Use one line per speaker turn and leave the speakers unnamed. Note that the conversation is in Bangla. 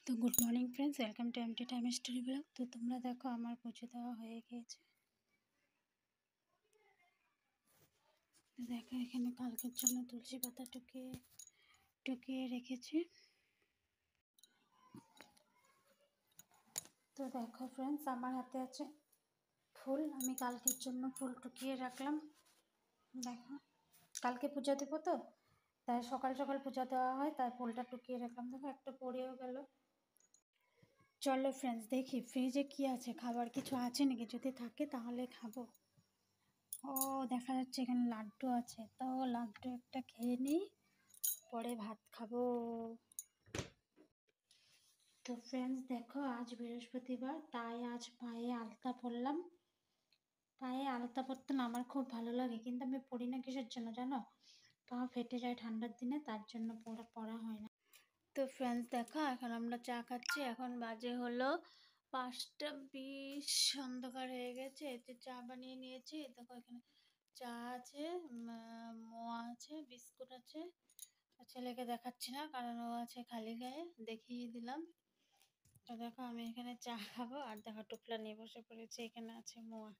তো good morning friends, welcome to M T time story blog. তো তোমরা দেখো আমার পুজো দেওয়া হয়ে গিয়েছে। তো দেখো এখানে কালকের জন্য তুলসী পাতা টুকিয়ে রেখেছি। তো দেখো ফ্রেন্ডস, আমার হাতে আছে ফুল। আমি কালকের জন্য ফুল টুকিয়ে রাখলাম। দেখো কালকে পূজা দেবো, তো তাই সকাল সকাল পূজা দেওয়া হয়, তাই ফুলটা টুকিয়ে রাখলাম। দেখো একটা পড়েও গেল। চলো ফ্রেন্ডস, দেখি ফ্রিজে কি আছে, খাবার কিছু আছে নাকি, যদি থাকে তাহলে খাবো। ও দেখা যাচ্ছে এখানে লাড্ডু আছে, তো লাড্ডু একটা খেয়ে নিই, পরে ভাত খাবো। তো ফ্রেন্ডস দেখো, আজ বৃহস্পতিবার, তাই আজ পায়ে আলতা পরলাম। পায়ে আলতা পরতে না আমার খুব ভালো লাগে, কিন্তু আমি পরি না কিসের জন্য জানো? পা ফেটে যায় ঠান্ডার দিনে, তার জন্য পরা হয় না। তো ফ্রেন্ডস দেখো, এখন আমরা চা খাচ্ছি। এখন বাজে হলো 5:20, অন্ধকার হয়ে গেছে। এতে চা বানিয়ে নিয়েছি। দেখো এখানে চা আছে, মোয়া আছে, বিস্কুট আছে। ছেলেকে দেখাচ্ছি না, কারণ ও আছে খালি গায়ে, দেখিয়ে দিলাম। তো দেখো আমি এখানে চা খাবো, আর দেখো টুপলা নিয়ে বসে পড়েছি। এখানে আছে মোয়া।